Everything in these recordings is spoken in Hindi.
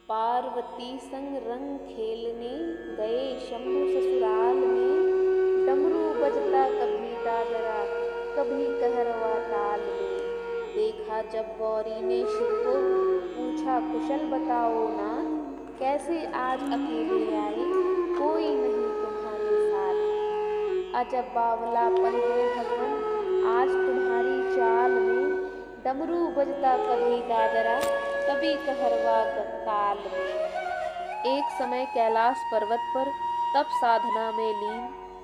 पार्वती संग रंग खेलने गए शंभु ससुराल में। डमरू बजता कभी दादरा कभी कहरवा ताल में। देखा जब गौरी ने शिव को पूछा कुशल बताओ नाथ, कैसे आज अकेले आए कोई नहीं तुम्हारे साथ। अजब बावलापन है भगवन आज तुम्हारी चाल में। डमरू बजता कभी दादरा कभी कहरवा ताल में। एक समय कैलाश पर्वत पर तप साधना में लीन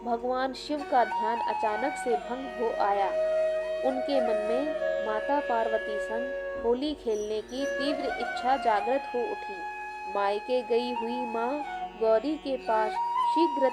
भगवान शिव का ध्यान अचानक से भंग हो आया। उनके मन में माता पार्वती संग होली खेलने की तीव्र इच्छा जागृत हो उठी। मायके गई हुई माँ गौरी के पास शीघ्र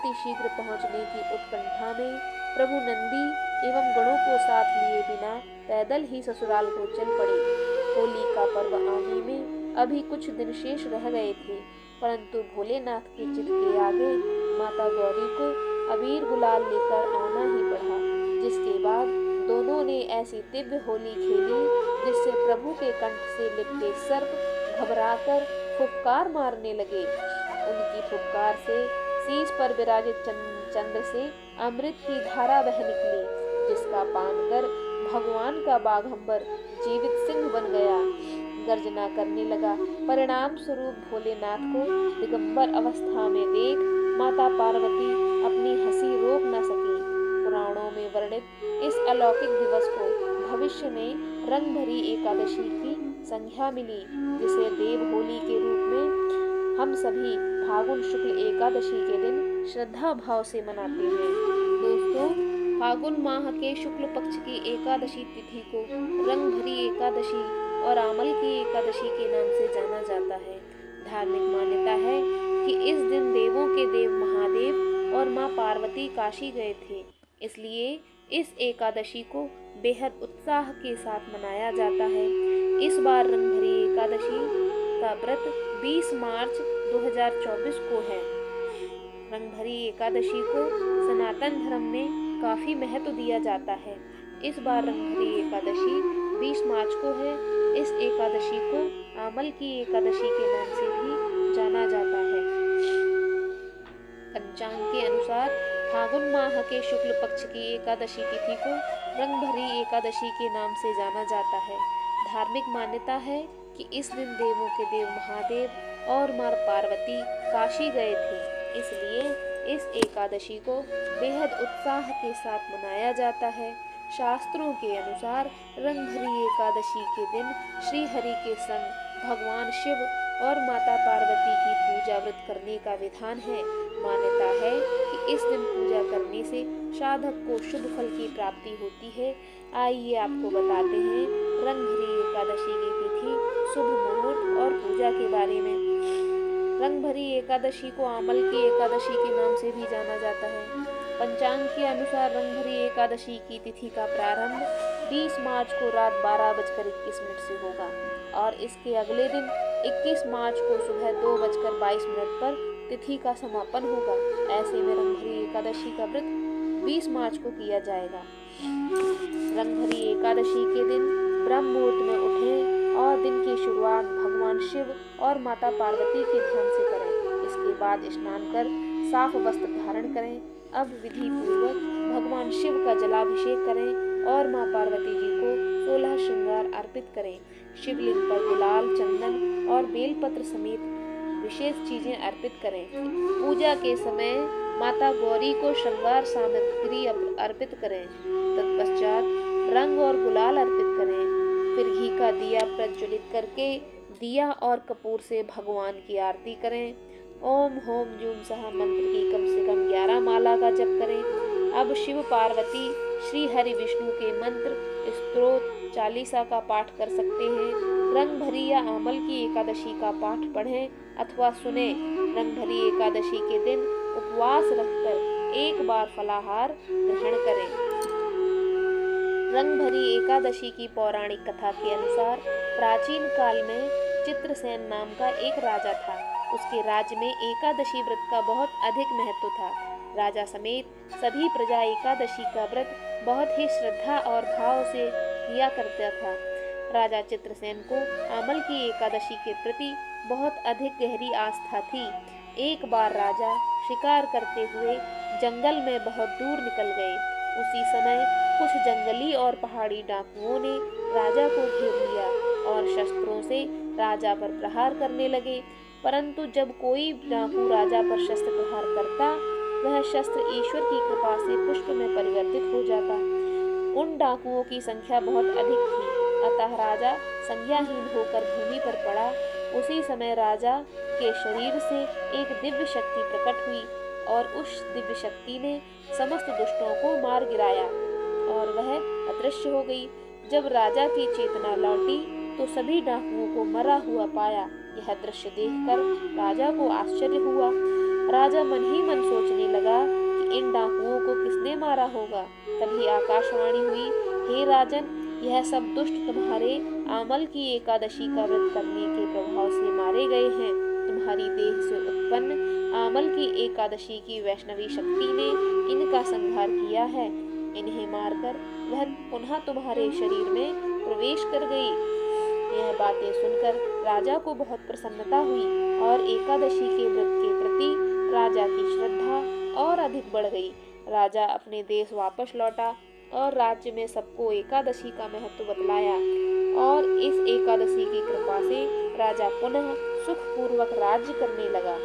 पहुँचने की उत्कंठा में प्रभु नंदी एवं गणों को साथ लिए बिना पैदल ही ससुराल को चल पड़े। होली का पर्व आने में अभी कुछ दिन शेष रह गए थे, परंतु भोलेनाथ के चित के आगे माता गौरी को अबीर गुलाल लेकर आना ही पड़ा। जिसके बाद दोनों ने ऐसी दिव्य होली खेली जिससे प्रभु के कंठ से लिपटे सर्प घबराकर फुफकार मारने लगे। उनकी फुफकार से शीश पर विराजित चंद्र से अमृत की धारा बह निकली, जिसका पान कर भगवान का बाघंबर जीवित सिंह बन गया, गर्जना करने लगा। परिणाम स्वरूप भोलेनाथ को दिगंबर अवस्था में देख माता पार्वती अपनी हंसी रोक न सकी। पुराणों में वर्णित इस अलौकिक दिवस को भविष्य में रंग भरी एकादशी की संज्ञा मिली, जिसे देव होली के रूप में हम सभी फागुन शुक्ल एकादशी के दिन श्रद्धा भाव से मनाते हैं। दोस्तों, फागुन माह के शुक्ल पक्ष की एकादशी तिथि को रंग भरी एकादशी और आमल की एकादशी के नाम से जाना जाता है। धार्मिक मान्यता है कि इस दिन देवों के देव महादेव और माँ पार्वती काशी गए थे, इसलिए इस एकादशी को बेहद उत्साह के साथ मनाया जाता है। इस बार रंग भरी एकादशी का व्रत 20 मार्च 2024 को है। रंग भरी एकादशी को सनातन धर्म में काफी महत्व दिया जाता है। इस बार रंग भरी एकादशी 20 मार्च को है। इस एकादशी को आमल की एकादशी के नाम से भी जाना जाता है। पंचांग के अनुसार फागुन माह के शुक्ल पक्ष की एकादशी तिथि को रंग भरी एकादशी के नाम से जाना जाता है। धार्मिक मान्यता है कि इस दिन देवों के देव महादेव और माँ पार्वती काशी गए थे, इसलिए इस एकादशी को बेहद उत्साह के साथ मनाया जाता है। शास्त्रों के अनुसार रंग भरी एकादशी के दिन श्री हरि के संग भगवान शिव और माता पार्वती की पूजा व्रत करने का विधान है। मान्यता है कि इस दिन पूजा करने से साधक को शुभ फल की प्राप्ति होती है। आइए आपको बताते हैं रंग भरी एकादशी की तिथि, शुभ मुहूर्त और पूजा के बारे में। रंग भरी एकादशी को आमल की एकादशी के नाम से भी जाना जाता है। पंचांग के अनुसार रंग भरी एकादशी की तिथि का प्रारंभ 20 मार्च को रात 12:21 से होगा और इसके अगले दिन 21 मार्च को सुबह 2:22 पर तिथि का समापन होगा। ऐसे में रंग भरी एकादशी का व्रत 20 मार्च को किया जाएगा। रंग भरी एकादशी के दिन ब्रह्म मुहूर्त में उठें और दिन की शुरुआत भगवान शिव और माता पार्वती के ध्यान से करें। इसके बाद स्नान कर साफ वस्त्र धारण करें। अब विधि पूर्वक भगवान शिव का जलाभिषेक करें और माँ पार्वती जी को 16 श्रृंगार अर्पित करें। शिवलिंग पर गुलाल, चंदन और बेलपत्र समेत विशेष चीजें अर्पित करें। पूजा के समय माता गौरी को श्रृंगार सामग्री अर्पित करें। तत्पश्चात रंग और गुलाल अर्पित करें। फिर घी का दिया प्रज्वलित करके दिया और कपूर से भगवान की आरती करें। ओम होम जूम सह मंत्र की कम से कम 11 माला का जप करें। अब शिव पार्वती श्री हरि विष्णु के मंत्र, स्तोत्र, चालीसा का पाठ कर सकते हैं। रंग भरी या आमल की एकादशी का पाठ पढ़ें अथवा सुने। रंग भरी एकादशी के दिन उपवास रखकर एक बार फलाहार ग्रहण करें। रंग भरी एकादशी की पौराणिक कथा के अनुसार प्राचीन काल में चित्रसेन नाम का एक राजा था। उसके राज्य में एकादशी व्रत का बहुत अधिक महत्व था। राजा समेत सभी प्रजा एकादशी का व्रत बहुत ही श्रद्धा और भाव से किया करता था। राजा चित्रसेन को आमल की एकादशी के प्रति बहुत अधिक गहरी आस्था थी। एक बार राजा शिकार करते हुए जंगल में बहुत दूर निकल गए। उसी समय कुछ जंगली और पहाड़ी डाकुओं ने राजा को घेर लिया और शस्त्रों से राजा पर प्रहार करने लगे। परंतु जब कोई डाकू राजा पर शस्त्र प्रहार करता, वह शस्त्र ईश्वर की कृपा से पुष्प में परिवर्तित हो जाता। उन डाकुओं की संख्या बहुत अधिक थी, अतः राजा संज्ञाहीन होकर भूमि पर पड़ा। उसी समय राजा के शरीर से एक दिव्य शक्ति प्रकट हुई और उस दिव्य शक्ति ने समस्त दुष्टों को मार गिराया और वह अदृश्य हो गई। जब राजा की चेतना लौटी तो सभी डाकुओं को मरा हुआ पाया। यह दृश्य देखकर राजा को आश्चर्य हुआ। राजा मन ही मन सोचने लगा कि इन डाकुओं को किसने मारा होगा। तभी आकाशवाणी हुई, हे राजन, यह सब दुष्ट तुम्हारे आमल की एकादशी का व्रत करने के प्रभाव से मारे गए हैं। तुम्हारी देह से उत्पन्न आमल की एकादशी की वैष्णवी शक्ति ने इनका संहार किया है। इन्हें मारकर वह पुनः तुम्हारे शरीर में प्रवेश कर गई। यह बातें सुनकर राजा को बहुत प्रसन्नता हुई और एकादशी के व्रत के प्रति राजा की श्रद्धा और अधिक बढ़ गई। राजा अपने देश वापस लौटा और राज्य में सबको एकादशी का महत्व बतलाया और इस एकादशी की कृपा से राजा पुनः सुखपूर्वक राज्य करने लगा।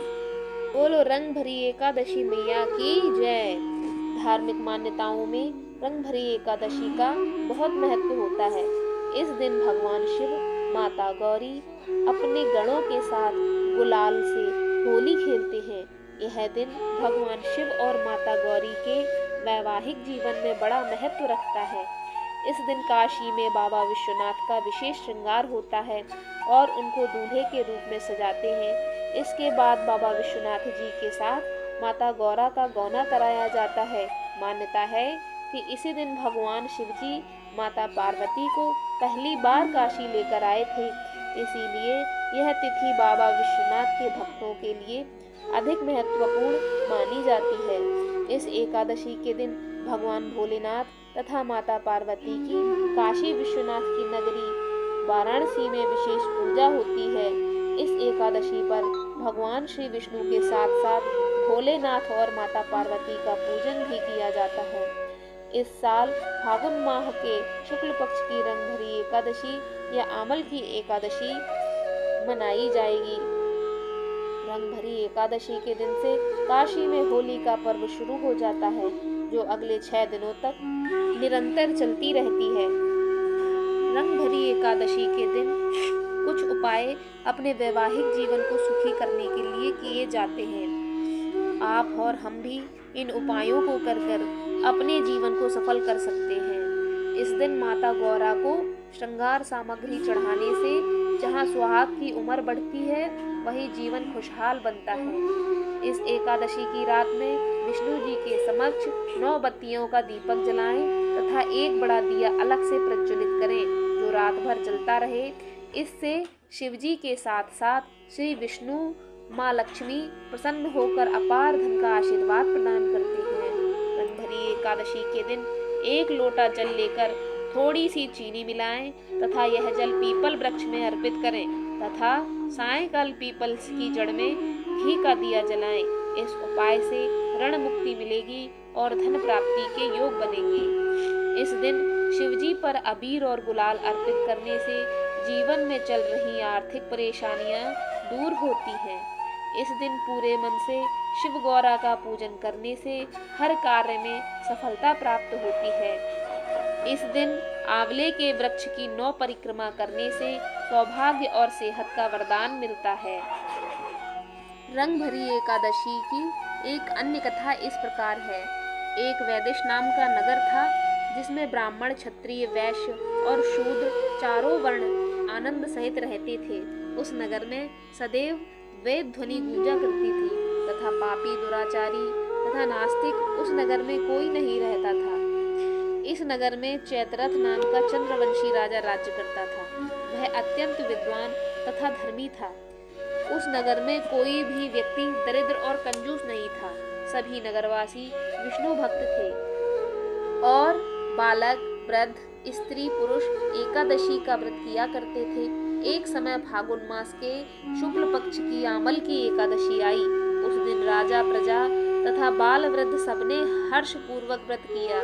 बोलो रंग भरी एकादशी मैया की जय। धार्मिक मान्यताओं में रंग भरी एकादशी का बहुत महत्व होता है। इस दिन भगवान शिव, माता गौरी अपने गणों के साथ गुलाल से होली खेलते हैं। यह दिन भगवान शिव और माता गौरी के वैवाहिक जीवन में बड़ा महत्व रखता है। इस दिन काशी में बाबा विश्वनाथ का विशेष श्रृंगार होता है और उनको दूल्हे के रूप में सजाते हैं। इसके बाद बाबा विश्वनाथ जी के साथ माता गौरा का गौना कराया जाता है। मान्यता है कि इसी दिन भगवान शिव जी माता पार्वती को पहली बार काशी लेकर आए थे। इसीलिए यह तिथि बाबा विश्वनाथ के भक्तों के लिए अधिक महत्वपूर्ण मानी जाती है। इस एकादशी के दिन भगवान भोलेनाथ तथा माता पार्वती की काशी विश्वनाथ की नगरी वाराणसी में विशेष पूजा होती है। इस एकादशी पर भगवान श्री विष्णु के साथ साथ भोलेनाथ और माता पार्वती का पूजन भी किया जाता है। इस साल फागुन माह के शुक्ल पक्ष की रंग भरी एकादशी या आमल की एकादशी मनाई जाएगी। रंग भरी एकादशी के दिन से काशी में होली का पर्व शुरू हो जाता है, जो अगले 6 दिनों तक निरंतर चलती रहती है। रंग भरी एकादशी के दिन कुछ उपाय अपने वैवाहिक जीवन को सुखी करने के लिए किए जाते हैं। आप और हम भी इन उपायों को कर अपने जीवन को सफल कर सकते हैं। इस दिन माता गौरा को श्रृंगार सामग्री चढ़ाने से जहाँ सुहाग की उम्र बढ़ती है, वही जीवन खुशहाल बनता है। इस एकादशी की रात में विष्णु जी के समक्ष 9 बत्तियों का दीपक जलाएं तथा एक बड़ा दिया अलग से प्रज्वलित करें, जो रात भर जलता रहे। इससे शिव जी के साथ साथ श्री विष्णु, माँ लक्ष्मी प्रसन्न होकर अपार धन का आशीर्वाद प्रदान करते हैं। रंग भरी एकादशी के दिन 1 लोटा जल लेकर थोड़ी सी चीनी मिलाएं तथा यह जल पीपल वृक्ष में अर्पित करें तथा सायंकाल पीपल की जड़ में घी का दिया जलाएं। इस उपाय से ऋण मुक्ति मिलेगी और धन प्राप्ति के योग बनेंगे। इस दिन शिवजी पर अबीर और गुलाल अर्पित करने से जीवन में चल रही आर्थिक परेशानियां दूर होती हैं। इस दिन पूरे मन से शिव गौरा का पूजन करने से हर कार्य में सफलता प्राप्त होती है। इस दिन आंवले के वृक्ष की 9 परिक्रमा करने से सौभाग्य और सेहत का वरदान मिलता है। रंग भरी एकादशी की एक अन्य कथा इस प्रकार है। एक वैदेश नाम का नगर था, जिसमें ब्राह्मण, क्षत्रिय, वैश्य और शूद्र चारों वर्ण आनंद सहित रहते थे। उस नगर में सदैव वेद ध्वनि गूंजा करती थी तथा पापी, दुराचारी तथा नास्तिक उस नगर में कोई नहीं रहता था। इस नगर में चैत्ररथ नाम का चंद्रवंशी राजा राज्य करता था। वह अत्यंत विद्वान तथा धर्मी था। उस नगर में कोई भी व्यक्ति दरिद्र और कंजूस नहीं था। सभी नगरवासी विष्णु भक्त थे और बालक, वृद्ध, स्त्री पुरुष एकादशी का व्रत किया करते थे। एक समय फागुन मास के शुक्ल पक्ष की आमल की एकादशी आई। उस दिन राजा प्रजा तथा बाल वृद्ध सबने हर्ष पूर्वक व्रत किया।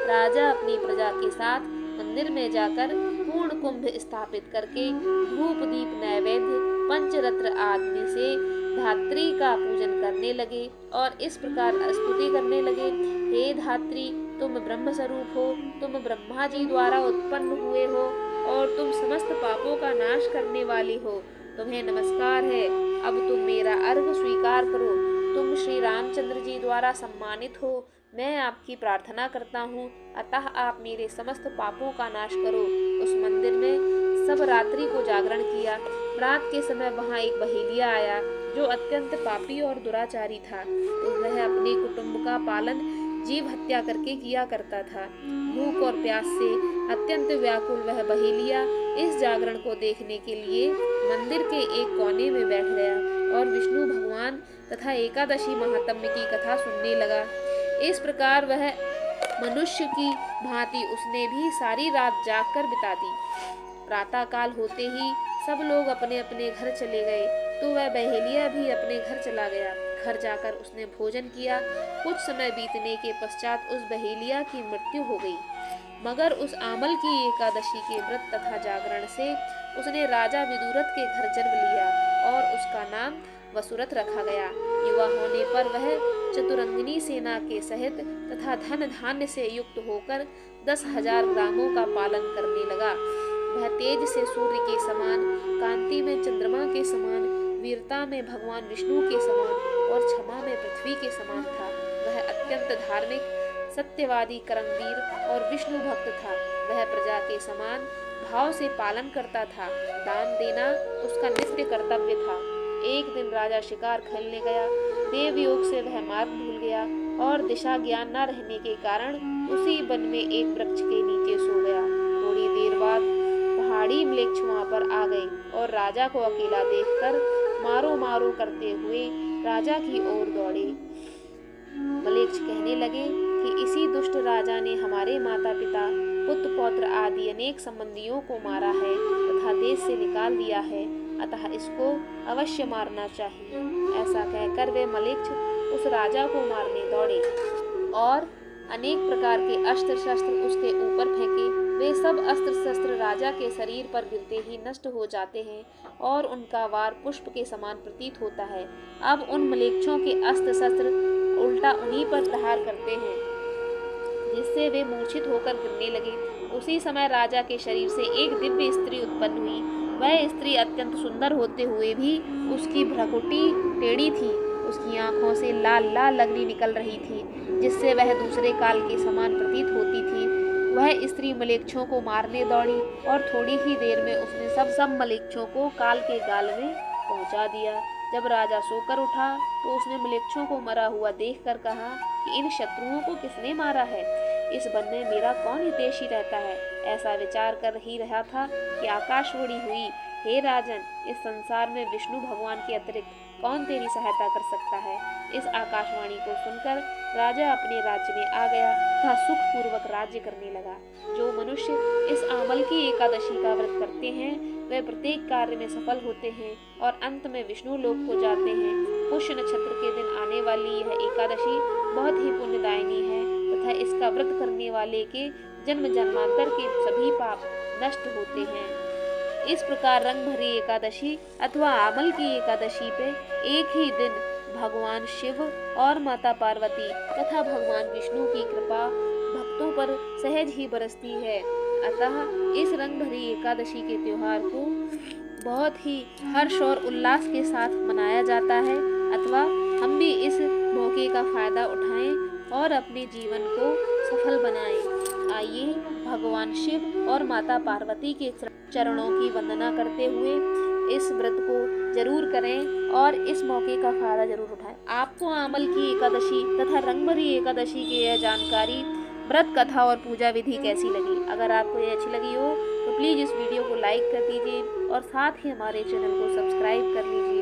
राजा अपनी प्रजा के साथ मंदिर में जाकर पूर्ण कुंभ स्थापित करके धूप दीप नैवेद्य पंचरत्न आदि से धात्री का पूजन करने लगे और इस प्रकार स्तुति करने लगे। हे धात्री, तुम ब्रह्म स्वरूप हो, तुम ब्रह्मा जी द्वारा उत्पन्न हुए हो और तुम समस्त पापों का नाश करने वाली हो। तुम्हें नमस्कार है। अब तुम मेरा अर्घ स्वीकार करो। तुम श्री रामचंद्र जी द्वारा सम्मानित हो। मैं आपकी प्रार्थना करता हूँ, अतः आप मेरे समस्त पापों का नाश करो। उस मंदिर में सब रात्रि को जागरण किया। रात के समय वहाँ एक बहेलिया आया जो अत्यंत पापी और दुराचारी था। वह अपने कुटुंब का पालन जीव हत्या करके किया करता था। भूख और प्यास से अत्यंत व्याकुल वह बहेलिया इस जागरण को देखने के लिए मंदिर के एक कोने में बैठ गया और विष्णु भगवान तथा एकादशी महात्म्य की कथा सुनने लगा। इस प्रकार वह मनुष्य की भांति उसने भी सारी रात जागकर बिता दी। प्रातः काल होते ही सब लोग अपने अपने घर चले गए तो वह बहेलिया भी अपने घर चला गया। घर जाकर उसने भोजन किया। कुछ समय बीतने के पश्चात उस बहेलिया की मृत्यु हो गई। मगर उस आमल की एकादशी के व्रत तथा जागरण से उसने राजा विदुरथ के घर जन्म लिया और उसका नाम वसुरथ रखा गया। युवा होने पर वह चतुरंगिनी सेना के सहित तथा धन धान्य से युक्त होकर 10,000 ग्रामों का पालन करने लगा। वह तेज से सूर्य के समान, कांति में चंद्रमा के समान, वीरता में भगवान विष्णु के समान और क्षमा में पृथ्वी के समान था। वह अत्यंत धार्मिक, सत्यवादी, कर्मवीर और विष्णु भक्त था। वह प्रजा के समान भाव से पालन करता था। दान देना उसका नित्य कर्तव्य था। एक दिन राजा शिकार खेलने गया। देव योग से वह मार्ग भूल गया और दिशा ज्ञान न रहने के कारण उसी वन में एक वृक्ष के नीचे सो गया। थोड़ी देर बाद पहाड़ी म्लेच्छ वहां पर आ गए और राजा को अकेला देखकर मारो मारो करते हुए राजा की ओर दौड़े। म्लेच्छ कहने लगे कि इसी दुष्ट राजा ने हमारे माता पिता, पुत्र पौत्र आदि अनेक संबंधियों को मारा है तथा देश से निकाल दिया है, अतः इसको अवश्य मारना चाहिए। ऐसा कहकर वे म्लेच्छ उस राजा को मारने दौड़े और अनेक प्रकार के अस्त्र शस्त्र उसके ऊपर फेंके। वे सब अस्त्र शस्त्र राजा के शरीर पर गिरते ही नष्ट हो जाते हैं और उनका वार पुष्प के समान प्रतीत होता है। अब उन म्लेच्छों के अस्त्र शस्त्र उल्टा उन्हीं पर प्रहार करते हैं जिससे वे मूर्छित होकर गिरने लगे। उसी समय राजा के शरीर से एक दिव्य स्त्री उत्पन्न हुई। वह स्त्री अत्यंत सुंदर होते हुए भी उसकी भ्रकुटी टेढ़ी थी। उसकी आंखों से लाल लाल अग्नि निकल रही थी जिससे वह दूसरे काल के समान प्रतीत होती थी। वह स्त्री म्लेच्छों को मारने दौड़ी और थोड़ी ही देर में उसने सब म्लेच्छों को काल के गाल में पहुंचा दिया। जब राजा सोकर उठा तो उसने म्लेच्छों को मरा हुआ देखकर कहा कि इन शत्रुओं को किसने मारा है? इस वन में मेरा कौन हितैषी रहता है? ऐसा विचार कर ही रहा था कि आकाशवाणी हुई, हे राजन, इस संसार में विष्णु भगवान के अतिरिक्त कौन तेरी सहायता कर सकता है? इस आकाशवाणी को सुनकर राजा अपने राज्य में आ गया तथा सुख पूर्वक राज्य करने लगा। जो मनुष्य इस आमल की एकादशी का व्रत करते हैं वे प्रत्येक कार्य में सफल होते हैं और अंत में विष्णु लोक को जाते हैं। पुष्य नक्षत्र के दिन आने वाली यह एकादशी बहुत ही पुण्यदायिनी है तथा इसका व्रत करने वाले के जन्म जन्मांतर के सभी पाप नष्ट होते हैं। इस प्रकार रंग भरी एकादशी अथवा आमल की एकादशी पे एक ही दिन भगवान शिव और माता पार्वती तथा भगवान विष्णु की कृपा भक्तों पर सहज ही बरसती है। अतः इस रंग भरी एकादशी के त्योहार को बहुत ही हर्ष और उल्लास के साथ मनाया जाता है अथवा हम भी इस मौके का फायदा उठाएं और अपने जीवन को सफल बनाएं। आइए भगवान शिव और माता पार्वती के चरणों की वंदना करते हुए इस व्रत को जरूर करें और इस मौके का फायदा जरूर उठाएं। आपको आमल की एकादशी तथा रंग भरी एकादशी की यह जानकारी, व्रत कथा और पूजा विधि कैसी लगी? अगर आपको ये अच्छी लगी हो तो प्लीज़ इस वीडियो को लाइक कर दीजिए और साथ ही हमारे चैनल को सब्सक्राइब कर लीजिए।